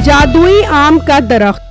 जादुई आम का दरख्त।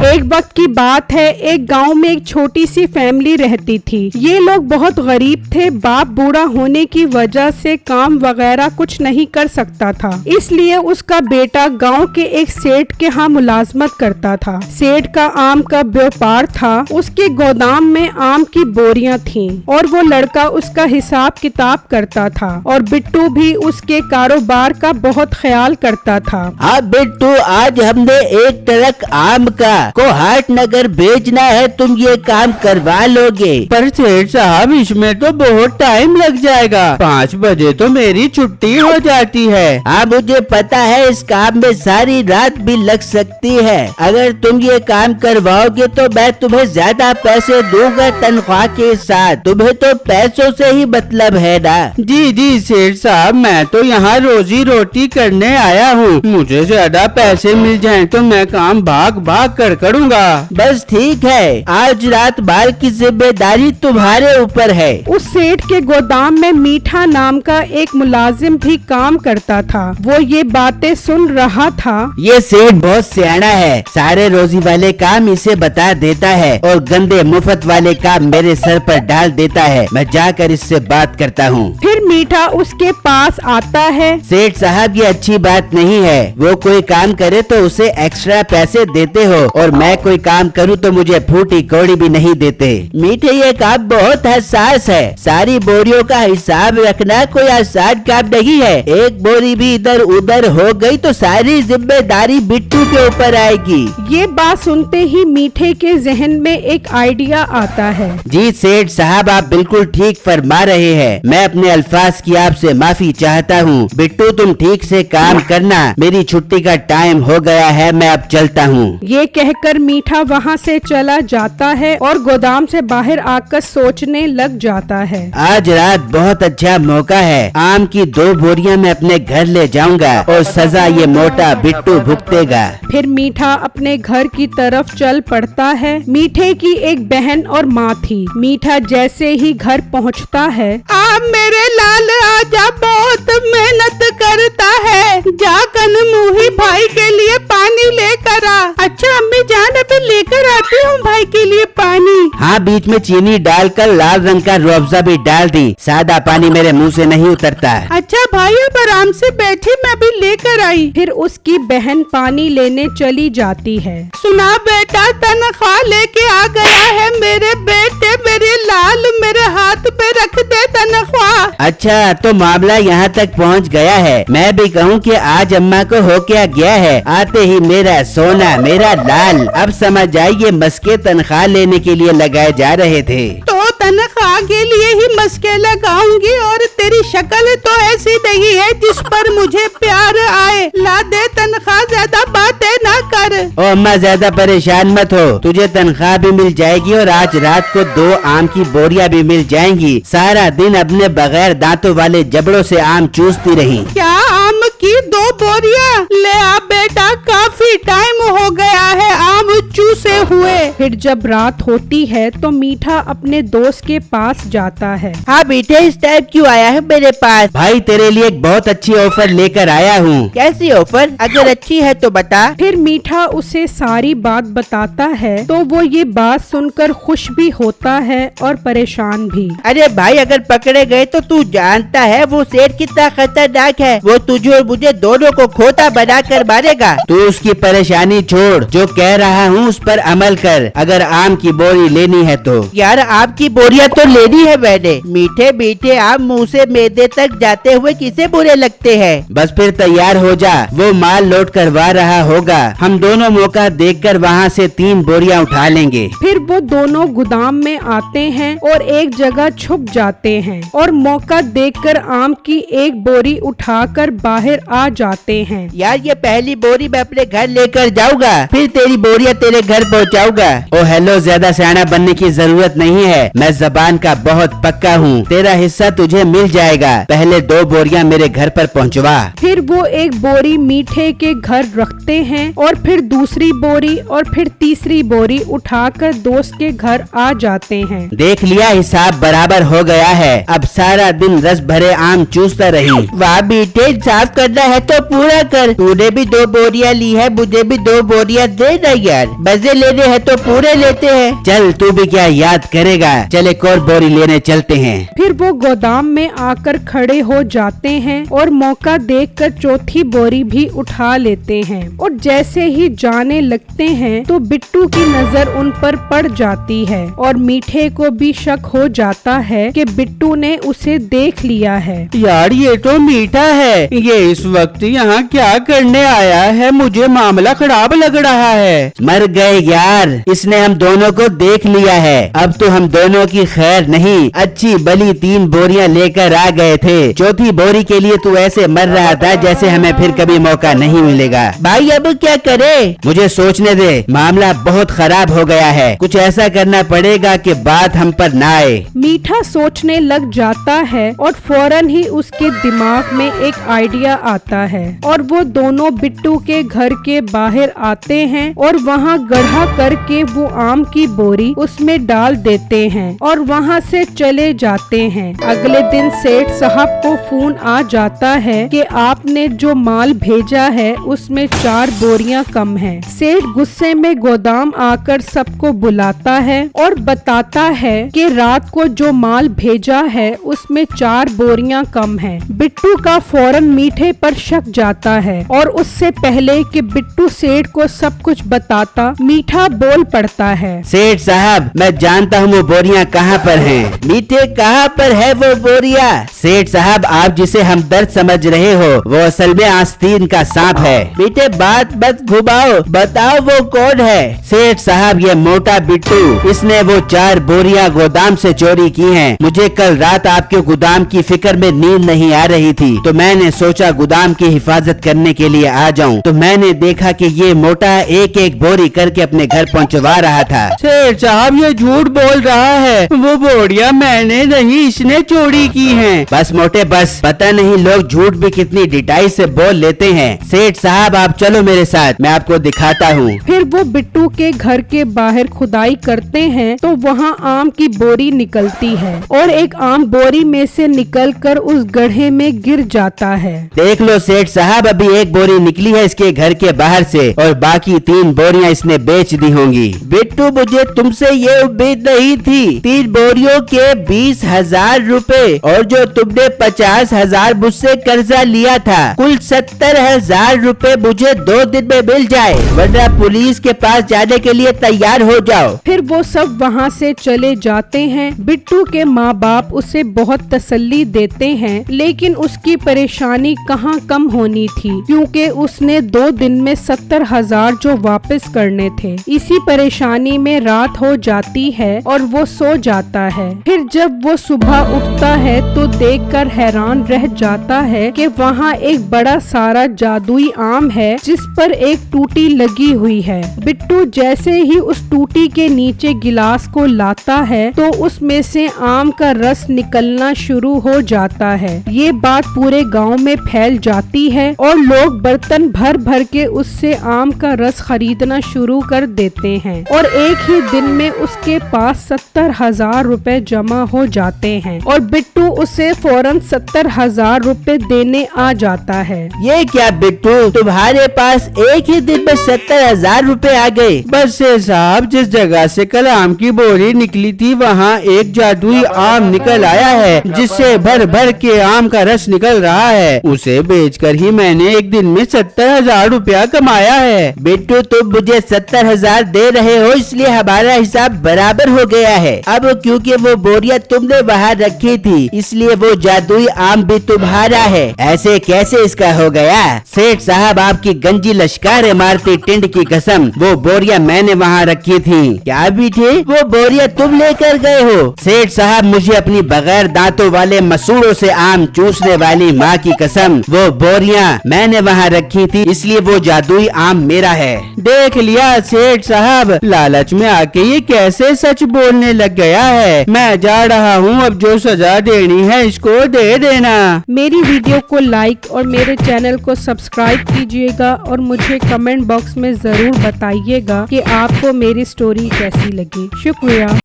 एक वक्त की बात है, एक गांव में एक छोटी सी फैमिली रहती थी। ये लोग बहुत गरीब थे। बाप बूढ़ा होने की वजह से काम वगैरह कुछ नहीं कर सकता था, इसलिए उसका बेटा गांव के एक सेठ के यहाँ मुलाजमत करता था। सेठ का आम का व्यापार था। उसके गोदाम में आम की बोरियां थीं और वो लड़का उसका हिसाब किताब करता था और बिट्टू भी उसके कारोबार का बहुत ख्याल करता था। हाँ बिट्टू, आज हमने एक ट्रक आम का को हाटनगर भेजना है, तुम ये काम करवा लोगे? पर सेठ साहब, इसमें तो बहुत टाइम लग जाएगा। 5 बजे तो मेरी छुट्टी हो जाती है। हाँ मुझे पता है, इस काम में सारी रात भी लग सकती है। अगर तुम ये काम करवाओगे तो मैं तुम्हें ज्यादा पैसे दूंगा तनख्वाह के साथ। तुम्हें तो पैसों से ही मतलब है ना? जी जी सेठ साहब, मैं तो यहाँ रोजी रोटी करने आया हूँ। मुझे ज्यादा पैसे मिल जाएं तो मैं काम भाग भाग कर करूँगा। बस ठीक है, आज रात माल की जिम्मेदारी तुम्हारे ऊपर है। उस सेठ के गोदाम में मीठा नाम का एक मुलाजिम भी काम करता था। वो ये बातें सुन रहा था। ये सेठ बहुत सियाना है, सारे रोजी वाले काम इसे बता देता है और गंदे मुफ्त वाले काम मेरे सर पर डाल देता है। मैं जाकर इससे बात करता हूँ। फिर मीठा उसके पास आता है। सेठ साहब, ये अच्छी बात नहीं है। वो कोई काम करे तो उसे एक्स्ट्रा पैसे देते हो और मैं कोई काम करूँ तो मुझे फूटी कौड़ी भी नहीं देते। मीठे, ये काम बहुत हसास है। सारी बोरियों का हिसाब रखना कोई आसान काम नहीं है। एक बोरी भी इधर उधर हो गई तो सारी जिम्मेदारी बिट्टू के ऊपर आएगी। ये बात सुनते ही मीठे के जहन में एक आइडिया आता है। जी सेठ साहब, आप बिल्कुल ठीक फरमा रहे हैं। मैं अपने अल्फाज की आपसे माफी चाहता हूँ। बिट्टू, तुम ठीक से काम करना। मेरी छुट्टी का टाइम हो गया है, मैं अब चलता हूँ। ये कहकर मीठा वहाँ से चला जाता है और गोदाम से बाहर आकर सोचने लग जाता है। आज रात बहुत अच्छा मौका है। आम की 2 बोरियां मैं अपने घर ले जाऊंगा और सजा ये मोटा बिट्टू भुगतेगा। फिर मीठा अपने घर की तरफ चल पड़ता है। मीठे की एक बहन और माँ थी। मीठा जैसे ही घर पहुँचता है, आप मेरे लाल आजा बहुत मेहनत करता है, जाकर मुही भाई के लिए पानी लेकर आ। अच्छा अम्मी जान, अभी लेकर आती हूँ भाई के लिए पानी। हाँ, बीच में चीनी डालकर लाल रंग का रुअफ़ज़ा भी डाल दी। सादा पानी मेरे मुंह से नहीं उतरता। अच्छा भाई, अब आराम से बैठे, मैं भी लेकर आई। फिर उसकी बहन पानी लेने चली जाती है। सुना बेटा, तनख्वाह लेके आ गया है मेरे बेटे, मेरे लाल, मेरे हाथ पे रख दे तनख्वाह। अच्छा, तो मामला यहाँ तक पहुँच गया है। मैं भी कहूँ कि आज अम्मा को हो क्या गया है। आते ही मेरा सोना, मेरा लाल। अब समझ आइए, मस्के तनख्वाह लेने के लिए लगाए जा रहे थे। तो तनख्वाह के लिए ही मस्के लगाऊंगी, और तेरी शक्ल तो ऐसी नहीं है जिस पर मुझे प्यार आए। ला दे तनख्वाह, ज्यादा बातें ना कर। ओ अम्मा, ज्यादा परेशान मत हो, तुझे तनख्वाह भी मिल जाएगी और आज रात को 2 आम की बोरियां भी मिल जाएंगी। सारा दिन अपने बगैर दांतों वाले जबड़ों से आम चूसती रही। क्या आम की 2 बोरियां? ले आ बेटा, काफी टाइम हो गया है आम चूसे हुए। फिर जब रात होती है तो मीठा अपने दोस्त के पास जाता है। हाँ बेटे, इस टाइम क्यों आया है मेरे पास? भाई, तेरे लिए एक बहुत अच्छी ऑफर लेकर आया हूँ। कैसी ऑफर? अगर अच्छी है तो बता। फिर मीठा उसे सारी बात बताता है तो वो ये बात सुनकर खुश भी होता है और परेशान भी। अरे भाई, अगर पकड़े गए तो तू जानता है वो सेठ कितना खतरनाक है। वो तुझे और मुझे दोनों को खोता बना कर मारेगा। तू उसकी परेशानी छोड़, जो कह रहा हूँ उस पर अमल कर। अगर आम की बोरी लेनी है तो। यार, आम की बोरियां तो लेनी है मैंने। मीठे मीठे आम मुंह से मैदे तक जाते हुए किसे बुरे लगते हैं। बस फिर तैयार हो जा, वो माल लोड करवा रहा होगा। हम दोनों मौका देखकर वहाँ से 3 बोरियां उठा लेंगे। फिर वो दोनों गोदाम में आते हैं और एक जगह छुप जाते हैं और मौका देखकर आम की एक बोरी उठाकर बाहर आ जाते हैं। यार, ये पहली बोरी मैं अपने घर लेकर जाऊंगा, फिर तेरी बोरियां तेरे घर पहुंचाऊंगा। ओ हेलो, ज्यादा सियाना बनने की जरूरत नहीं है, मैं जबान का बहुत पक्का हूँ। तेरा हिस्सा तुझे मिल जाएगा, पहले 2 बोरियां मेरे घर पर पहुँचवा। फिर वो एक बोरी मीठे के घर रखते हैं और फिर दूसरी बोरी और फिर तीसरी बोरी उठाकर दोस्त के घर आ जाते हैं। देख लिया, हिसाब बराबर हो गया है। अब सारा दिन रस भरे आम चूसता रही। वाह बेटे, साफ करना है तो पूरा कर। तूने भी 2 बोरियां ली है, मुझे भी 2 बोरियां दे ना यार। मजे लेने हैं तो पूरे लेते हैं। चल तू भी क्या याद करेगा, चल एक और बोरी लेने चलते हैं। फिर वो गोदाम में आकर खड़े हो जाते हैं और मौका देखकर चौथी बोरी भी उठा लेते हैं। और जैसे ही जाने लगते हैं तो बिट्टू की नजर उन पर पड़ जाती है और मीठे को भी शक हो जाता है कि बिट्टू ने उसे देख लिया है। यार ये तो मीठा है, ये इस वक्त यहाँ क्या करने आया है? मुझे मामला खराब लग रहा है। मर गए यार, इसने हम दोनों को देख लिया है। अब तो हम दोनों की खैर नहीं, अच्छी भली 3 बोरियां लेकर आ गए थे। चौथी बोरी के लिए तू ऐसे मर रहा था जैसे हमें फिर कभी मौका नहीं मिलेगा। भाई अब क्या करे? मुझे सोचने दे, मामला बहुत खराब हो गया है। कुछ ऐसा करना पड़ेगा कि बात हम पर ना आए। मीठा सोचने लग जाता है और फौरन ही उसके दिमाग में एक आइडिया आता है और वो दोनों बिट्टू के घर के बाहर आते हैं और वहाँ गड्ढा करके वो आम की बोरी उसमें डाल देते हैं और वहाँ से चले जाते हैं। अगले दिन सेठ साहब को फोन आ जाता है कि आपने जो माल भेजा है उसमें 4 बोरियां कम हैं। सेठ गुस्से में गोदाम आकर सबको बुलाता है और बताता है कि रात को जो माल भेजा है उसमें 4 बोरियां कम हैं। बिट्टू का फौरन मीठे पर शक जाता है और उससे पहले कि बिट्टू सेठ को सब कुछ बताता, मीठा बोल पड़ता है। सेठ साहब, मैं जानता हूँ वो बोरियां कहाँ पर हैं। मीठे, कहाँ पर है वो बोरियां? सेठ साहब, आप जिसे हमदर्द समझ रहे हो वो असल में आस्तीन का सांप है। मीठे, बात मत घुमाओ, बताओ वो कौन है? सेठ साहब, ये मोटा बिट्टू, इसने वो 4 बोरियां गोदाम से चोरी की हैं। मुझे कल रात आपके गोदाम की फिक्र में नींद नहीं आ रही थी तो मैंने सोचा गोदाम की हिफाजत करने के लिए आ जाऊं। तो मैंने देखा कि ये मोटा एक एक बोरी करके अपने घर पहुंचवा रहा था। सेठ साहब, ये झूठ बोल रहा है, वो बोरियां मैंने नहीं, इसने चोरी की हैं। बस मोटे बस, पता नहीं लोग झूठ भी कितनी डिटाई से बोल लेते हैं। सेठ साहब, आप चलो मेरे साथ, मैं आपको दिखाता हूँ। फिर वो बिट्टू के घर के बाहर खुदाई करते हैं तो वहाँ आम की बोरी निकलती है और एक आम बोरी में से निकलकर उस गड्ढे में गिर जाता है। देख लो सेठ साहब, अभी एक बोरी निकली है इसके घर के बाहर से और बाकी 3 बोरियां इसने बेच दी होंगी। बिट्टू, मुझे तुमसे ये उम्मीद नहीं थी। 3 बोरियों के 20,000 रुपए और जो तुमने 50,000 मुझसे कर्जा लिया था, कुल 70,000 रुपए मुझे 2 दिन में मिल जाए, वरना पुलिस के पास जाने के लिए तैयार हो जाओ। फिर वो सब वहाँ से चले जाते हैं। बिट्टू के माँ बाप उसे बहुत तसल्ली देते हैं लेकिन उसकी परेशानी कहाँ कम होनी थी, क्योंकि उसने 2 दिन में 70,000 जो वापस करने थे। इसी परेशानी में रात हो जाती है और वो सो जाता है। फिर जब वो सुबह उठता है तो देखकर हैरान रह जाता है कि वहाँ एक बड़ा सारा जादुई आम है जिस पर एक टूटी लगी हुई है। बिट्टू जैसे ही उस टूटी के नीचे गिलास को लाता है तो उसमें से आम का रस निकलना शुरू हो जाता है। ये बात पूरे गांव में फैल जाती है और लोग बर्तन भर भर के उससे आम का रस खरीदना शुरू कर देते हैं और एक ही दिन में उसके पास 70,000 रुपए जमा हो जाते हैं और बिट्टू उसे फौरन 70,000 रुपए देने आ जाता है। ये क्या बिट्टू, तुम्हारे पास एक ही दिन में 70,000 रुपए आ गए? बस सेठ साहब, जिस जगह से कल आम की बोरी निकली थी वहाँ एक जादुई आम निकल आया है जिससे भर भर के आम का रस निकल रहा है। उसे बेचकर ही मैंने एक दिन में 70,000 रुपया कमाया है। बिट्टू, तुम मुझे 70,000 दे रहे हो इसलिए हमारा हिसाब बराबर हो गया है। अब क्योंकि वो बोरियां तुमने वहाँ रखी थी इसलिए वो जादुई आम भी तुम्हारा है। ऐसे कैसे इसका हो गया? सेठ साहब, आपकी गंजी लश्कारे मारती टिंड की कसम, वो बोरियां मैंने वहाँ रखी थी। क्या भी थे? वो बोरियां तुम लेकर गए हो? सेठ साहब, मुझे अपनी बगैर दांतों वाले मसूड़ों से आम चूसने वाली माँ की कसम, वो बोरियां मैंने वहाँ रखी थी इसलिए वो जादुई आम मेरा है। देख लिया सेठ साहब, अब लालच में आके ये कैसे सच बोलने लग गया है। मैं जा रहा हूँ, अब जो सजा देनी है इसको दे देना। मेरी वीडियो को लाइक और मेरे चैनल को सब्सक्राइब कीजिएगा और मुझे कमेंट बॉक्स में जरूर बताइएगा कि आपको मेरी स्टोरी कैसी लगी। शुक्रिया।